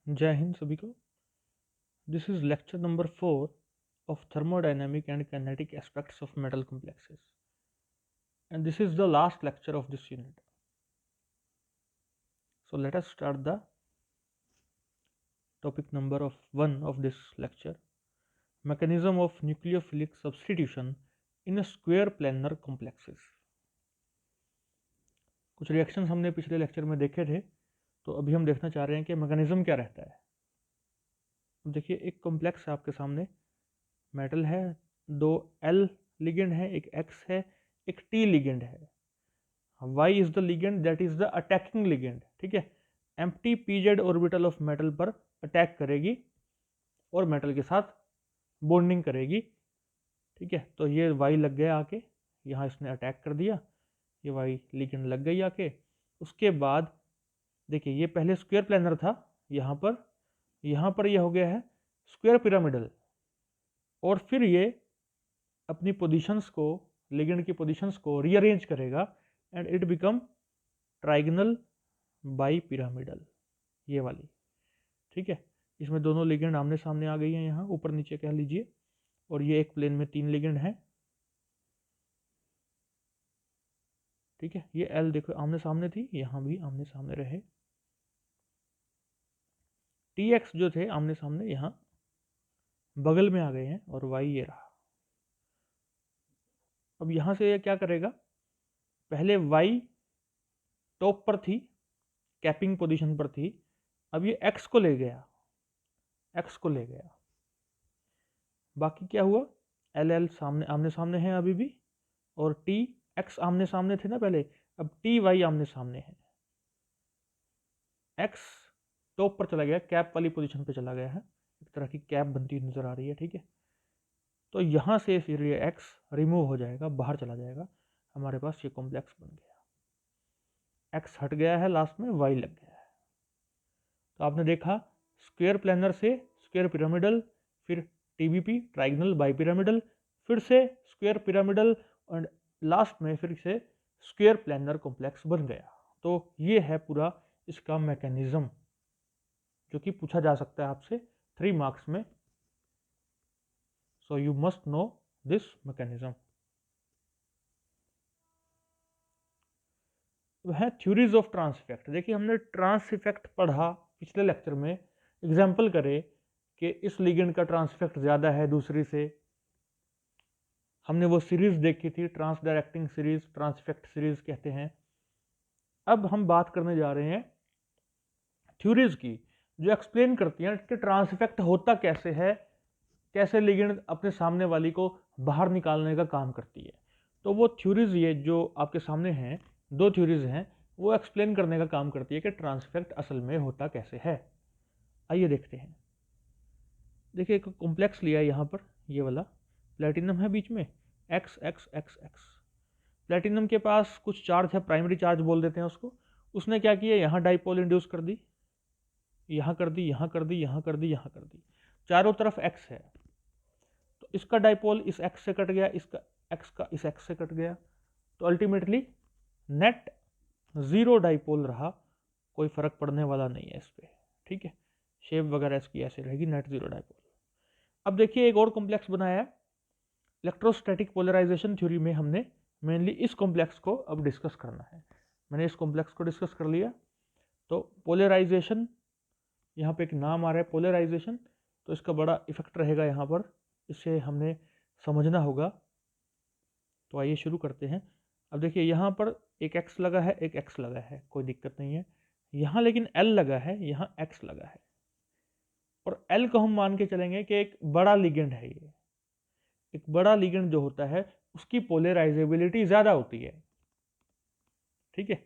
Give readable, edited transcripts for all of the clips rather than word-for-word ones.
जय हिंद सभी को। This is lecture number 4 of thermodynamic and kinetic aspects of metal complexes, and this is the last lecture of this unit. So let us start the topic number of 1 of this lecture: mechanism of nucleophilic substitution in a square planar complexes. कुछ reactions हमने पिछले lecture में देखे थे, तो अभी हम देखना चाह रहे हैं कि मैकेनिज्म क्या रहता है। अब देखिए, एक कॉम्प्लेक्स आपके सामने मेटल है, दो L लिगेंड है, एक X है, एक T लिगेंड है। Y is the ligand that is the attacking ligand. ठीक है, empty PZ orbital of metal पर अटैक करेगी और मेटल के साथ बॉन्डिंग करेगी। ठीक है, तो ये Y लग गया आके, यहाँ इसने अटैक कर दिया, ये Y लिगेंड लग गई आके। उसके बाद देखिए, ये पहले स्क्वायर प्लेनर था, यहाँ पर ये हो गया है स्क्वायर पिरामिडल, और फिर ये अपनी पोजीशंस को, लिगेंड की पोजीशंस को रीअरेंज करेगा and it become trigonal bi pyramidal, ये वाली। ठीक है, इसमें दोनों लिगेंड आमने सामने आ गई हैं, यहाँ ऊपर नीचे कह लीजिए, और ये एक प्लेन में 3 लिगेंड हैं। ठीक है, ये L देखो आमने सामने थी, यहाँ भी आमने सामने रहे। TX जो थे आमने सामने, यहाँ बगल में आ गए हैं, और Y ये रहा। अब यहाँ से ये क्या करेगा, पहले Y टॉप पर थी, कैपिंग पोजीशन पर थी, अब ये X को ले गया, बाकी क्या हुआ, L सामने आमने सामने है अभी भी, और T X आमने सामने थे ना पहले, अब T Y आमने सामने है। X टॉप पर चला गया, कैप वाली पोजीशन पे चला गया है, एक तरह की कैप बनती हुई नजर आ रही है। ठीक है, तो यहाँ से फिर ये X रिमूव हो जाएगा, बाहर चला जाएगा, हमारे पास ये कॉम्प्लेक्स बन गया। X हट गया है, लास्ट में Y लग गया है। तो आपने देखा, स्क्वायर प्लेनर से स्क्वायर पिरामिडल, फिर TBP ट्राइगोनल बाई पिरामिडल, फिर से स्क्वायर पिरामिडल, और लास्ट में फिर से स्क्वायर प्लेनर कॉम्प्लेक्स बन गया। तो ये है पूरा इसका मैकेनिज्म, जो कि पूछा जा सकता है आपसे 3 मार्क्स में। So you must know this mechanism. है थ्योरीज ऑफ ट्रांस इफेक्ट। देखिए, हमने ट्रांस इफेक्ट पढ़ा पिछले लेक्चर में, एग्जाम्पल करे कि इस लिगेंड का ट्रांस इफेक्ट ज़्यादा है दूसरी से। हमने वो सीरीज देखी थी, trans directing series, trans effect series कहते हैं। अब हम बात करने जा रहे हैं थ्योरीज की, जो एक्सप्लेन करती हैं कि ट्रांस इफेक्ट होता कैसे है, कैसे लिगेंड अपने सामने वाली को बाहर निकालने का काम करती है। तो वो थ्योरीज, ये जो आपके सामने हैं, 2 थ्योरीज हैं, वो एक्सप्लेन करने का काम करती है कि ट्रांस इफेक्ट असल में होता कैसे है। आइए देखते हैं। देखिए, एक कॉम्प्लेक्स लिया है यहाँ पर, ये वाला प्लेटिनम है बीच में, x x x x. Platinum के पास कुछ चार्ज है, प्राइमरी चार्ज बोल देते हैं उसको। उसने क्या किया, यहाँ डाइपोल इंड्यूस कर दी, यहाँ कर दी, यहाँ कर दी, यहाँ कर दी, यहाँ कर दी, चारों तरफ एक्स है। तो इसका डाइपोल इस एक्स से कट गया, इसका एक्स का इस एक्स से कट गया, तो अल्टीमेटली नेट 0 डाइपोल रहा, कोई फर्क पड़ने वाला नहीं है इस पर। ठीक है, शेप वगैरह इसकी ऐसे रहेगी, नेट 0 डाइपोल। अब देखिए, एक और कॉम्प्लेक्स बनाया है इलेक्ट्रोस्टैटिक पोलराइजेशन थ्योरी में। हमने मेनली इस कॉम्प्लेक्स को अब डिस्कस करना है। मैंने इस कॉम्प्लेक्स को डिस्कस कर लिया। तो पोलराइजेशन, यहाँ पे एक नाम आ रहा है पोलराइजेशन, तो इसका बड़ा इफेक्ट रहेगा यहाँ पर, इसे हमने समझना होगा। तो आइए शुरू करते हैं। अब देखिए, यहाँ पर एक एक्स लगा है, एक एक्स लगा है, कोई दिक्कत नहीं है। यहाँ लेकिन एल लगा है, यहाँ एक्स लगा है, और एल को हम मान के चलेंगे कि एक बड़ा लिगेंड है। ये एक बड़ा लिगेंड जो होता है, उसकी पोलराइजेबिलिटी ज़्यादा होती है। ठीक है,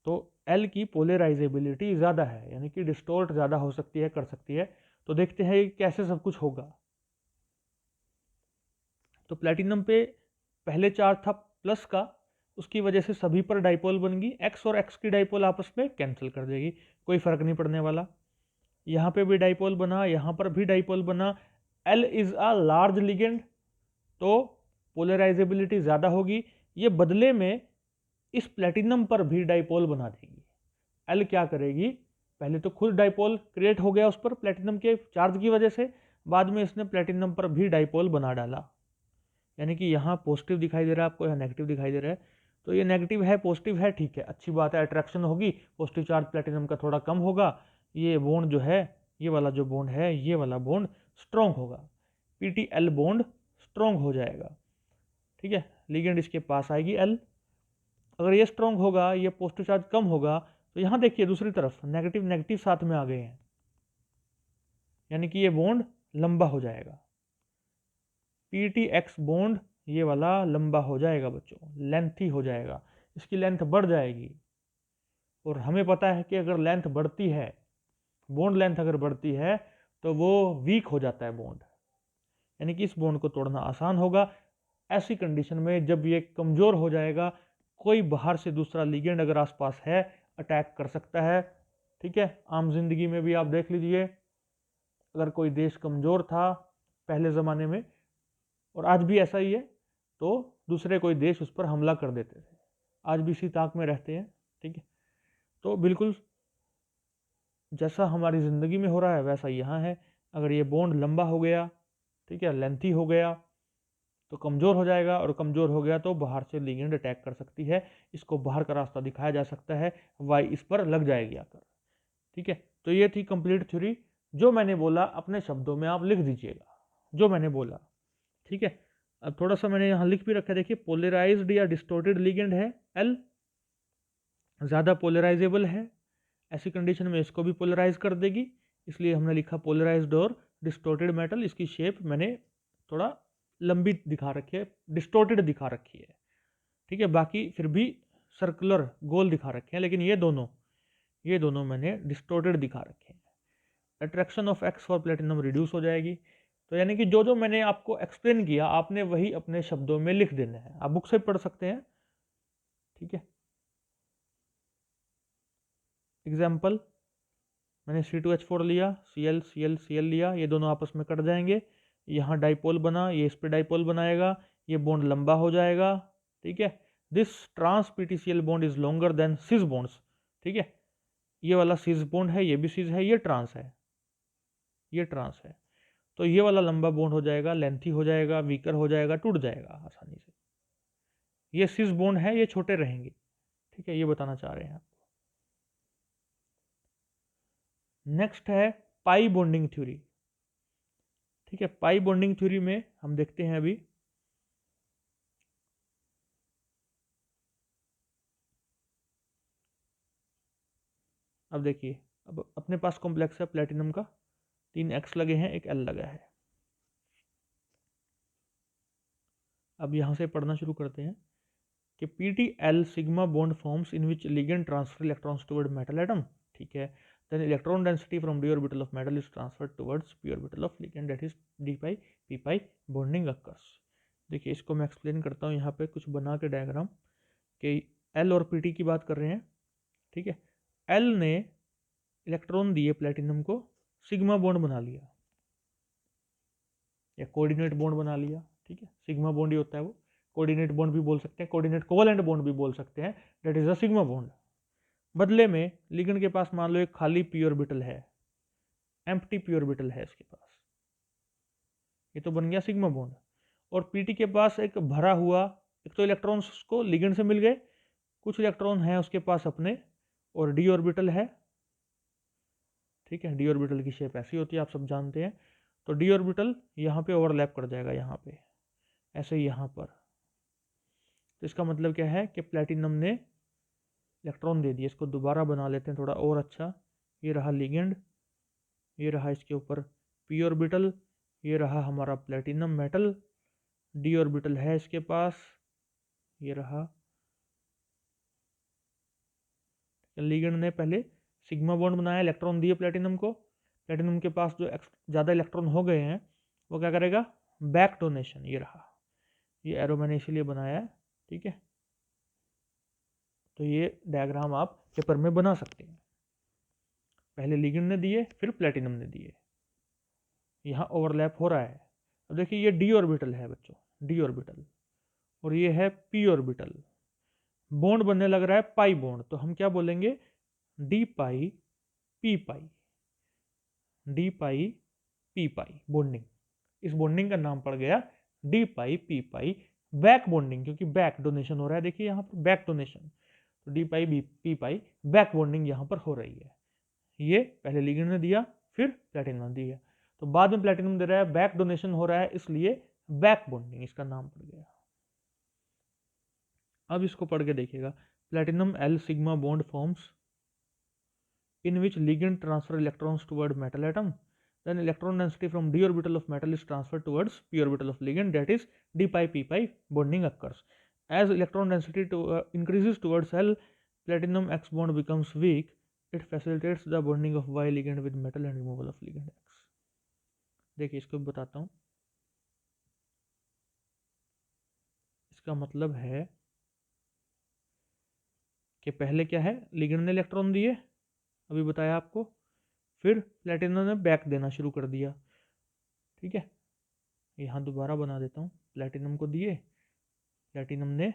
तो एल की पोलराइजेबिलिटी ज़्यादा है, यानी कि डिस्टोर्ट ज़्यादा हो सकती है, कर सकती है। तो देखते हैं कैसे सब कुछ होगा। तो प्लेटिनम पे पहले चार्ज था प्लस का, उसकी वजह से सभी पर डाइपोल बन गई, एक्स और एक्स की डाइपोल आपस में कैंसिल कर देगी, कोई फर्क नहीं पड़ने वाला। यहाँ पे भी डाइपोल बना, यहाँ पर भी डाइपोल बना। L is a large ligand, तो पोलराइजेबिलिटी ज़्यादा होगी। ये बदले में इस प्लेटिनम पर भी डाइपोल बना देगी। एल क्या करेगी, पहले तो खुद डाइपोल क्रिएट हो गया उस पर प्लेटिनम के चार्ज की वजह से, बाद में इसने प्लेटिनम पर भी डाइपोल बना डाला। यानी कि यहाँ पॉजिटिव दिखाई दे रहा है आपको, यहाँ नेगेटिव दिखाई दे रहा है। तो ये नेगेटिव है, पॉजिटिव है, ठीक है, अच्छी बात है, अट्रैक्शन होगी, पॉजिटिव चार्ज प्लेटिनम का थोड़ा कम होगा, ये बॉन्ड जो है, ये वाला जो बॉन्ड है, ये वाला बॉन्ड स्ट्रॉन्ग होगा, PTL बॉन्ड स्ट्रॉन्ग हो जाएगा। ठीक है, लिगेंड इसके पास आएगी L। अगर ये स्ट्रॉन्ग होगा, ये पॉजिटिव चार्ज कम होगा, तो यहाँ देखिए दूसरी तरफ नेगेटिव नेगेटिव साथ में आ गए हैं, यानी कि ये बॉन्ड लंबा हो जाएगा। PTX बॉन्ड ये वाला लंबा हो जाएगा बच्चों, लेंथी हो जाएगा, इसकी लेंथ बढ़ जाएगी। और हमें पता है कि अगर लेंथ बढ़ती है, बॉन्ड लेंथ अगर बढ़ती है, तो वो वीक हो जाता है बॉन्ड, यानी कि इस बॉन्ड को तोड़ना आसान होगा। ऐसी कंडीशन में जब ये कमज़ोर हो जाएगा, कोई बाहर से दूसरा लिगेंड अगर आसपास है, अटैक कर सकता है। ठीक है, आम जिंदगी में भी आप देख लीजिए, अगर कोई देश कमज़ोर था पहले ज़माने में, और आज भी ऐसा ही है, तो दूसरे कोई देश उस पर हमला कर देते थे, आज भी इसी ताक में रहते हैं। ठीक है, तो बिल्कुल जैसा हमारी ज़िंदगी में हो रहा है वैसा यहाँ है। अगर ये बॉन्ड लंबा हो गया, ठीक है, लेंथी हो गया, तो कमज़ोर हो जाएगा, और कमज़ोर हो गया तो बाहर से लिगेंड अटैक कर सकती है, इसको बाहर का रास्ता दिखाया जा सकता है, वाई इस पर लग जाएगी आकर। ठीक है, तो ये थी कंप्लीट थ्योरी। जो मैंने बोला अपने शब्दों में आप लिख दीजिएगा, जो मैंने बोला। ठीक है, अब थोड़ा सा मैंने यहाँ लिख भी रखा है, देखिए पोलराइज्ड या डिस्टोर्टेड लिगेंड है L, ज़्यादा पोलराइजेबल है, ऐसी कंडीशन में इसको भी पोलराइज कर देगी, इसलिए हमने लिखा पोलराइज्ड और डिस्टोर्टेड मेटल। इसकी शेप मैंने थोड़ा लंबी दिखा रखी है, डिस्टोर्टेड दिखा रखी है। ठीक है, बाकी फिर भी सर्कुलर गोल दिखा रखे हैं, लेकिन ये दोनों मैंने डिस्टोर्टेड दिखा रखे हैं। Attraction of X for platinum reduce हो जाएगी। तो यानी कि जो जो मैंने आपको एक्सप्लेन किया, आपने वही अपने शब्दों में लिख देना है, आप बुक से पढ़ सकते हैं। ठीक है, एग्जाम्पल, मैंने C2H4 लिया, Cl Cl Cl लिया, ये दोनों आपस में कट जाएंगे, यहाँ डाइपोल बना, ये इस पे डाइपोल बनाएगा, ये बॉन्ड लंबा हो जाएगा। ठीक है, this trans PTCl bond is longer than cis bonds. ठीक है, ये वाला सिस बॉन्ड है, ये भी सिस है, ये ट्रांस है, ये ट्रांस है, तो ये वाला लंबा बॉन्ड हो जाएगा, लेंथी हो जाएगा, वीकर हो जाएगा, टूट जाएगा आसानी से। ये सिस बॉन्ड है, ये छोटे रहेंगे। ठीक है, ये बताना चाह रहे हैं आपको। नेक्स्ट है पाई बॉन्डिंग थ्योरी। ठीक है, पाई बॉन्डिंग थ्योरी में हम देखते हैं अभी, अब देखिए, अब अपने पास कॉम्प्लेक्स है प्लेटिनम का, 3 X लगे हैं, एक L लगा है। अब यहां से पढ़ना शुरू करते हैं कि PTL sigma bond forms in which ligand transfer electrons toward metal atom. ठीक है, then electron density from d orbital of metal is transferred towards p orbital of ligand, that is d pi p pi bonding occurs। देखिए, इसको मैं explain करता हूँ यहाँ पे कुछ बना के डायग्राम, कि L और PT की बात कर रहे हैं। ठीक है, L ने इलेक्ट्रॉन दिए प्लेटिनम को, सिग्मा बॉन्ड बना लिया या कोऑर्डिनेट बॉन्ड बना लिया। ठीक है, सिग्मा बॉन्ड ही होता है वो, कोऑर्डिनेट बॉन्ड भी बोल सकते हैं, कोऑर्डिनेट कोवेलेंट बॉन्ड भी बोल सकते हैं, that is a sigma bond. बदले में लिगेंड के पास मान लो एक खाली p ऑर्बिटल है, एम्प्टी p ऑर्बिटल है इसके पास, ये तो बन गया सिग्मा बॉन्ड। और PT के पास एक भरा हुआ, एक तो इलेक्ट्रॉन्स उसको लिगेंड से मिल गए, कुछ इलेक्ट्रॉन हैं उसके पास अपने, और d ऑर्बिटल है। ठीक है, d ऑर्बिटल की शेप ऐसी होती है, आप सब जानते हैं। तो d ऑर्बिटल यहाँ पे ओवरलैप कर जाएगा, यहाँ पे ऐसे ही यहाँ पर। तो इसका मतलब क्या है कि प्लेटिनम ने इलेक्ट्रॉन दे दिए, इसको दोबारा बना लेते हैं थोड़ा और अच्छा। ये रहा लिगेंड, ये रहा इसके ऊपर p ऑर्बिटल, ये रहा हमारा प्लेटिनम मेटल, d ऑर्बिटल है इसके पास, ये रहा। लिगेंड ने पहले सिग्मा बॉन्ड बनाया, इलेक्ट्रॉन दिए प्लेटिनम को, प्लेटिनम के पास जो ज़्यादा इलेक्ट्रॉन हो गए हैं, वो क्या करेगा, बैक डोनेशन। ये रहा, ये एरो मैंने इसीलिए बनाया है। ठीक है, तो ये डायग्राम आप पेपर में बना सकते हैं, पहले लिगेंड ने दिए, फिर प्लेटिनम ने दिए, यहाँ ओवरलैप हो रहा है। अब देखिए, ये d ऑर्बिटल है बच्चों, d ऑर्बिटल, और ये है p ऑर्बिटल, बॉन्ड बनने लग रहा है पाई बॉन्ड, तो हम क्या बोलेंगे, d पाई पी पाई, डी पाई पी पाई बॉन्डिंग। इस बॉन्डिंग का नाम पड़ गया डी पाई पी पाई बैक बॉन्डिंग, क्योंकि बैक डोनेशन हो रहा है। देखिए यहाँ पर बैक डोनेशन, तो डी पाई पी पाई बैक बॉन्डिंग यहाँ पर हो रही है। ये पहले लिगेंड ने दिया, फिर प्लेटिनम ने दिया, तो बाद में प्लेटिनम दे रहा है, बैक डोनेशन हो रहा है, इसलिए बैक बॉन्डिंग इसका नाम पड़ गया। अब इसको पढ़ के देखिएगा, platinum L sigma bond forms in which ligand transfer electrons toward metal atom, then electron density from d orbital of metal is transferred towards p orbital of ligand, that is d pi p pi bonding occurs. As electron density increases towards L, platinum X bond becomes weak. It facilitates the bonding of Y ligand with metal and removal of ligand X. देखिए इसको बताता हूँ। इसका मतलब है कि पहले क्या है, लिगेंड ने इलेक्ट्रॉन दिए, अभी बताया आपको, फिर प्लेटिनम ने बैक देना शुरू कर दिया। ठीक है, यहाँ दोबारा बना देता हूँ, प्लेटिनम को दिए, प्लेटिनम ने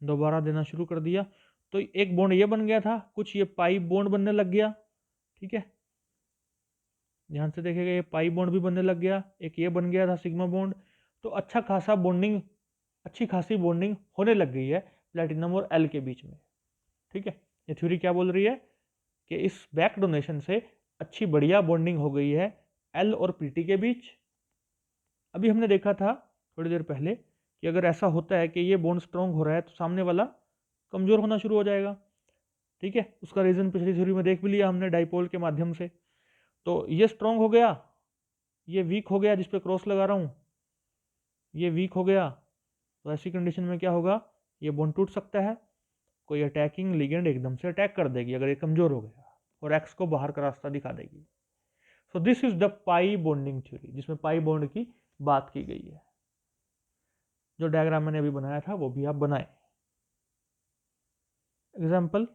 दोबारा देना शुरू कर दिया, तो एक बॉन्ड ये बन गया था, कुछ ये पाई बॉन्ड बनने लग गया। ठीक है, ध्यान से देखेगा, ये पाई बॉन्ड भी बनने लग गया, एक ये बन गया था सिग्मा बॉन्ड। तो अच्छी खासी बॉन्डिंग होने लग गई है प्लेटिनम और एल के बीच में। ठीक है, ये थ्योरी क्या बोल रही है कि इस बैक डोनेशन से अच्छी बढ़िया बॉन्डिंग हो गई है एल और पीटी के बीच। अभी हमने देखा था थोड़ी देर पहले कि अगर ऐसा होता है कि ये बॉन्ड स्ट्रॉन्ग हो रहा है तो सामने वाला कमजोर होना शुरू हो जाएगा। ठीक है, उसका रीजन पिछली थ्योरी में देख भी लिया हमने डाइपोल के माध्यम से। तो ये स्ट्रॉन्ग हो गया, ये वीक हो गया, जिस पे क्रॉस लगा रहा हूं ये वीक हो गया, तो ऐसी कंडीशन में क्या होगा, ये बॉन्ड टूट सकता है, कोई अटैकिंग लिगेंड एकदम से अटैक कर देगी अगर ये कमजोर हो गया, और एक्स को बाहर का रास्ता दिखा देगी। So this is the pi bonding theory, जिसमें पाई बॉन्ड की बात की गई है। जो डायग्राम मैंने अभी बनाया था वो भी आप बनाएं। एग्जाम्पल,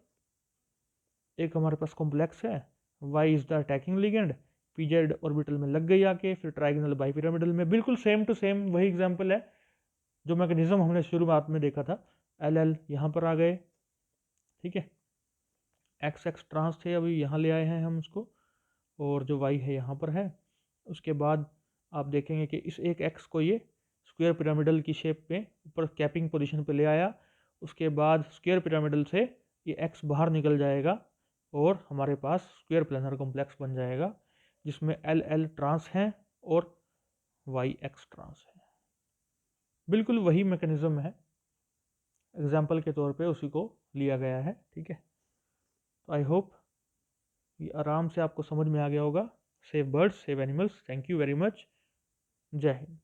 एक हमारे पास कॉम्प्लेक्स है, y is the attacking ligand, pz orbital में लग गई आके, फिर ट्राइगोनल बाइपिरामिडल में, बिल्कुल सेम टू सेम वही एग्जाम्पल है जो मैकेनिज्म हमने शुरुआत में देखा था। एल यहाँ पर आ गए, ठीक है, एक्स एक्स ट्रांस थे, अभी यहाँ ले आए हैं हम उसको, और जो y है यहाँ पर है। उसके बाद आप देखेंगे कि इस एक x को ये स्क्वायर पिरामिडल की शेप में ऊपर कैपिंग पोजीशन पे ले आया, उसके बाद स्क्वायर पिरामिडल से ये x बाहर निकल जाएगा और हमारे पास स्क्वायर प्लेनर कॉम्प्लेक्स बन जाएगा, जिसमें एल एल ट्रांस हैं और वाई एक्स ट्रांस है। बिल्कुल वही मैकेनिज्म है, एग्जाम्पल के तौर पे उसी को लिया गया है। ठीक है, तो आई होप ये आराम से आपको समझ में आ गया होगा। Save birds, save animals. Thank you very much. जय हिंद।